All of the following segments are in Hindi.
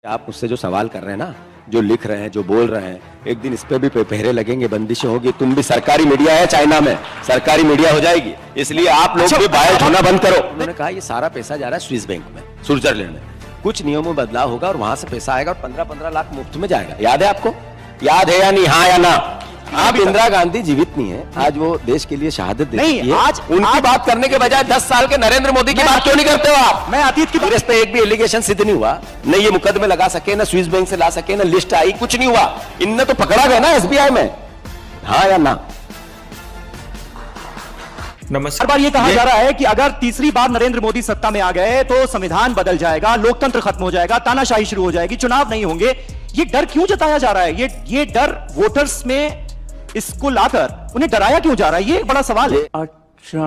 आप मुझसे जो सवाल कर रहे हैं ना, जो लिख रहे हैं, जो बोल रहे हैं, एक दिन इस पे भी पहरे लगेंगे, बंदिशें होगी। तुम भी सरकारी मीडिया है, चाइना में सरकारी मीडिया हो जाएगी, इसलिए आप लोग भी बाहर होना बंद करो। उन्होंने कहा ये सारा पैसा जा रहा है स्विस बैंक में, स्विट्जरलैंड में। कुछ नियमों में बदलाव होगा और वहां से पैसा आएगा और 15-15 लाख मुफ्त में जाएगा। याद है आपको? याद है या नहीं? हाँ या ना? आप इंदिरा गांधी जीवित नहीं है, आज वो देश के लिए शहादत दे चुकी है। आज उनकी बात करने के बजाय 10 साल के नरेंद्र मोदी की बात क्यों नहीं करते हो आप? मैं अतीत की इस पे एक भी एलिगेशन सिद्ध नहीं हुआ, न ये मुकदमे लगा सके, न स्विस बैंक से ला सके, न लिस्ट आई, कुछ नहीं हुआ। इनने तो पकड़ा गया ना एसबीआई में। हाँ या ना? नमस्कार। बार ये कहा जा रहा है कि अगर तीसरी बार नरेंद्र मोदी सत्ता में आ गए तो संविधान बदल जाएगा, लोकतंत्र खत्म हो जाएगा, तानाशाही शुरू हो जाएगी, चुनाव नहीं होंगे। ये डर क्यों जताया जा रहा है? ये डर वोटर्स में इसको लाकर उन्हें डराया क्यों जा रहा है? ये एक बड़ा सवाल है। अच्छा,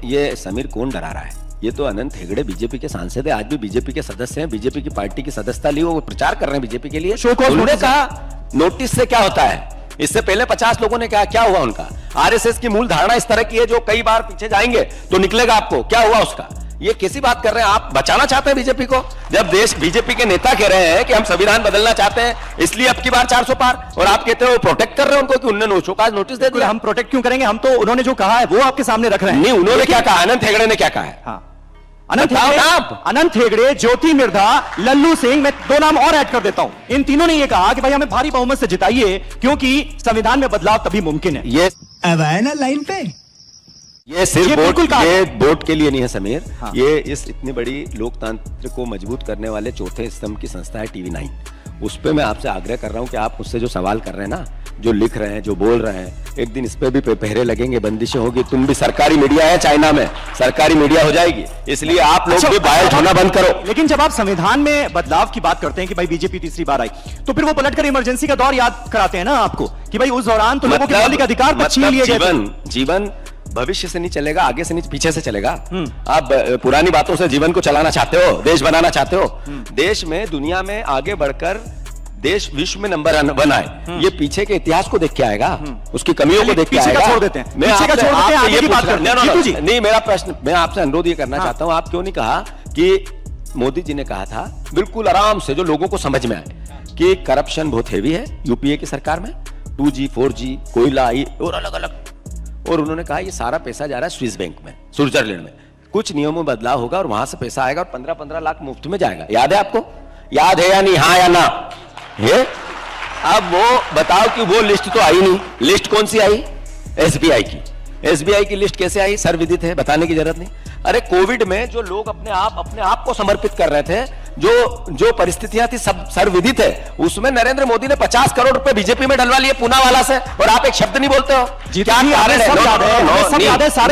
ये समीर कौन डरा रहा है? ये तो अनंत हेगड़े बीजेपी के सांसद है, आज भी बीजेपी के सदस्य हैं, बीजेपी की पार्टी की सदस्यता ली, वो प्रचार कर रहे हैं बीजेपी के लिए। उन्होंने कहा नोटिस से क्या होता है? इससे पहले 50 लोगों ने क्या हुआ उनका? आरएसएस की मूल धारणा इस तरह की है, जो कई बार पीछे जाएंगे तो निकलेगा आपको क्या हुआ उसका। ये कैसी बात कर रहे हैं आप? बचाना चाहते हैं बीजेपी को, जब देश बीजेपी के नेता कह रहे हैं कि हम संविधान बदलना चाहते हैं, इसलिए अब की बार 400 पार, और आप कहते हो प्रोटेक्ट कर रहे हो उनको कि उन्होंने नोटिस दे दिया। हम प्रोटेक्ट क्यों करेंगे? हम तो उन्होंने जो कहा है वो आपके सामने रख रहे हैं। नहीं, उन्होंने क्या कहा? अनंत हेगड़े ने क्या कहा है? हाँ, अनंत हेगड़े, ज्योति मिर्धा, लल्लू सिंह, मैं 2 नाम और ऐड कर देता हूं। इन तीनों ने यह कहा कि भाई हमें भारी बहुमत से जिताइए, क्योंकि संविधान में बदलाव तभी मुमकिन है। ये अब आए ना लाइन पे। ये सिर्फ वोट के लिए नहीं है समीर। हाँ। ये इस इतनी बड़ी लोकतंत्र को मजबूत करने वाले चौथे स्तंभ की संस्था है टीवी 9। उस पे मैं आपसे आग्रह कर रहा हूं कि आप मुझसे जो सवाल कर रहे हैं ना, जो लिख रहे हैं, जो बोल रहे हैं, एक दिन इस पे भी पहरे लगेंगे, बंदिशें होगी। तुम भी सरकारी मीडिया है, चाइना में सरकारी मीडिया हो जाएगी, इसलिए आप लोग भी बाहर होना बंद करो। लेकिन जब आप संविधान में बदलाव की बात करते हैं कि भाई बीजेपी तीसरी बार आई, तो फिर वो पलटकर इमरजेंसी का दौर याद कराते हैं ना आपको कि भाई उस दौरान तो लोगों के मौलिक अधिकार छीन लिए गए। जीवन भविष्य से नहीं चलेगा, आगे से नहीं, पीछे से चलेगा। आप पुरानी बातों से जीवन को चलाना चाहते हो, देश बनाना चाहते हो। देश में, दुनिया में आगे बढ़कर देश विश्व में नंबर 1 आए, ये पीछे के इतिहास को देख के आएगा, उसकी कमियों को देख के आएगा। छोड़ देते हैं, मैं नहीं, मेरा प्रश्न, मैं आपसे अनुरोध ये करना चाहता हूं, आप क्यों नहीं कहा कि मोदी जी ने कहा था बिल्कुल आराम से, जो लोगों को समझ में आए, कि करप्शन बहुत हेवी है यूपीए की सरकार में, 2G 4G कोयला और अलग अलग, और उन्होंने कहा ये सारा पैसा जा रहा है स्विस बैंक में, स्विट्जरलैंड में। कुछ नियमों में बदलाव होगा और वहां से पैसा आएगा और 15-15 लाख मुफ्त में जाएगा। याद है आपको? याद है या नहीं? हाँ या ना? है? अब वो बताओ कि वो लिस्ट तो आई नहीं। लिस्ट कौन सी आई? एसबीआई की। एसबीआई की लिस्ट कैसे आई? सर्वविदित है, बताने की जरूरत नहीं। अरे कोविड में जो लोग अपने आप को समर्पित कर रहे थे, जो परिस्थितियां थी, सब सर्वविदित है। उसमें नरेंद्र मोदी ने 50 करोड़ रुपए बीजेपी में डलवा लिए पूनावाला से, और आप एक शब्द नहीं बोलते हो। क्या कारण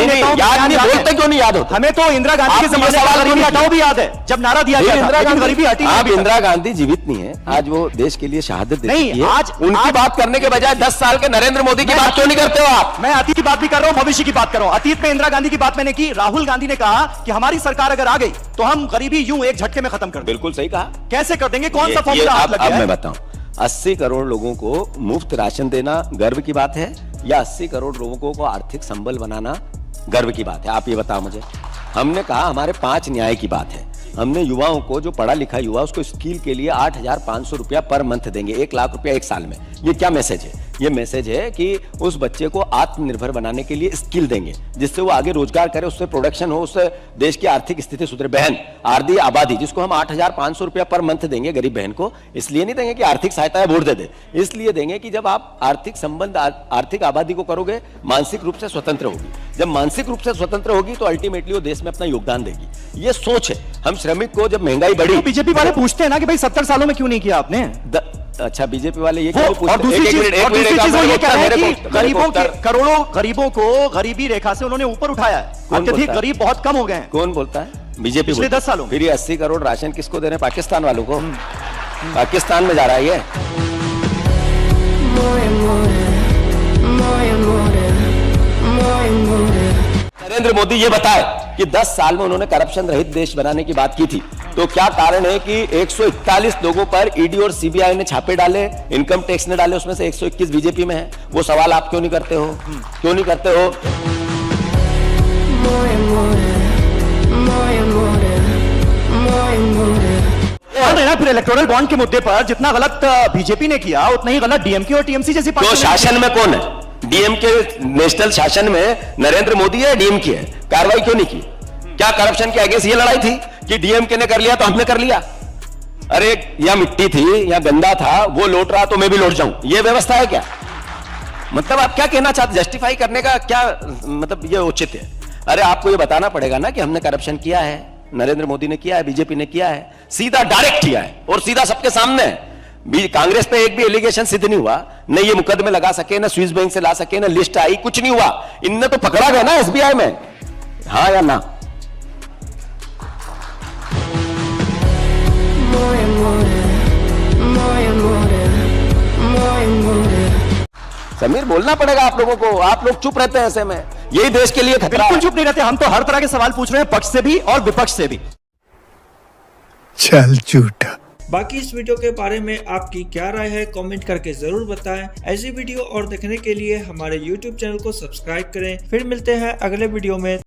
है? याद नहीं बोलते, क्यों नहीं याद होता? हमें तो इंदिरा गांधी के जमाने का गरीबी हटाओ भी याद है, जब नारा दिया गया था, गरीबी हटी। आप इंदिरा गांधी जीवित नहीं है, आज वो देश के लिए शहादत दे चुकी है। आज उनकी बात करने के बजाय 10 साल के नरेंद्र मोदी की बात क्यों नहीं करते हो आप? मैं अतीत की बात भी कर रहा हूं, भविष्य की बात कर रहा हूं। अतीत में इंदिरा गांधी की बात मैंने की, राहुल गांधी ने कहा कि हमारी सरकार अगर आ गई तो हम गरीबी यूं एक झटके में खत्म कर देंगे। बिल्कुल सही कहा। कैसे कर देंगे? कौन सा फॉर्मूला हाथ लग गया है? अब मैं बताऊं, 80 करोड़ लोगों को मुफ्त राशन देना गर्व की बात है, या 80 करोड़ लोगों को आर्थिक संबल बनाना गर्व की बात है? आप ये बताओ मुझे। हमने कहा हमारे 5 न्याय की बात है। हमने युवाओं को, जो पढ़ा लिखा युवा, उसको स्किल के लिए 8,500 रुपया पर मंथ देंगे, 1 लाख रुपया 1 साल में। ये क्या मैसेज है? ये मैसेज है कि उस बच्चे को आत्मनिर्भर बनाने के लिए स्किल देंगे, जिससे वो आगे रोजगार करे, उससे प्रोडक्शन हो, उससे देश की आर्थिक स्थिति सुधरे। बहन, आर्धी आबादी, जिसको हम 8,500 रुपया पर मंथ देंगे गरीब बहन को, इसलिए नहीं देंगे कि आर्थिक सहायता है वोट दे दे, इसलिए देंगे कि जब आप आर्थिक संबंध, आर्थिक आबादी को करोगे, मानसिक रूप से स्वतंत्र होगी। जब मानसिक रूप से स्वतंत्र होगी तो अल्टीमेटली वो देश में अपना योगदान देगी। ये सोच है। हम श्रमिक को, जब महंगाई बढ़ी, तो बीजेपी वाले पूछते हैं ना कि भाई 70 सालों में क्यों नहीं किया आपने? अच्छा, बीजेपी वाले ये क्यों पूछते हैं? और दूसरी चीज वो ये कह रहे हैं कि गरीबों के, करोड़ों गरीबों को गरीबी रेखा से उन्होंने ऊपर उठाया है। अत्यधिक गरीब बहुत कम हो गए हैं। कौन बोलता है? बीजेपी। पिछले 10 सालों में। फिर ये 80 करोड़ राशन किसको दे रहे हैं? पाकिस्तान वालों को। पाकिस्तान में जा रहा है ये। नरेंद्र मोदी ये बताए कि 10 साल में उन्होंने करप्शन रहित देश बनाने की बात की थी, तो क्या कारण है कि 141 लोगों पर ईडी और सीबीआई ने छापे डाले, इनकम टैक्स ने डाले, उसमें से 121 बीजेपी में है? वो सवाल आप क्यों नहीं करते हो? क्यों नहीं करते हो? हैं फिर इलेक्टोरल बॉन्ड के मुद्दे पर जितना गलत बीजेपी ने किया उतना ही गलत डीएमके और टीएमसी जैसी तो पार्टी शासन में कौन है? डीएमके नेशनल शासन में नरेंद्र मोदी है, डीएमके है, कार्रवाई क्यों नहीं की? क्या करप्शन के अगेंस्ट ये लड़ाई थी कि डीएमके ने कर लिया तो हमने कर लिया? अरे यहां मिट्टी थी, यहां गंदा था, वो लौट रहा तो मैं भी लौट जाऊं, ये व्यवस्था है क्या? मतलब आप क्या कहना चाहते? जस्टिफाई करने का क्या मतलब ये उचित है? अरे आपको ये बताना पड़ेगा ना कि हमने करप्शन किया है, नरेंद्र मोदी ने किया है, बीजेपी ने किया है, सीधा डायरेक्ट किया है और सीधा सबके सामने है। कांग्रेस पे एक भी एलिगेशन सिद्ध नहीं हुआ, न ये मुकदमे लगा सके, न स्विस बैंक से ला सके, न लिस्ट आई, कुछ नहीं हुआ। इनने तो पकड़ा गया ना एसबीआई में, हाँ या ना? समीर बोलना पड़ेगा आप लोगों को, आप लोग चुप रहते हैं ऐसे में, यही देश के लिए खतरा बिल्कुल है। चुप नहीं रहते, हम तो हर तरह के सवाल पूछ रहे हैं, पक्ष से भी और विपक्ष से भी। चल झूठा। बाकी इस वीडियो के बारे में आपकी क्या राय है कमेंट करके जरूर बताएं। ऐसी वीडियो और देखने के लिए हमारे YouTube चैनल को सब्सक्राइब करें। फिर मिलते हैं अगले वीडियो में।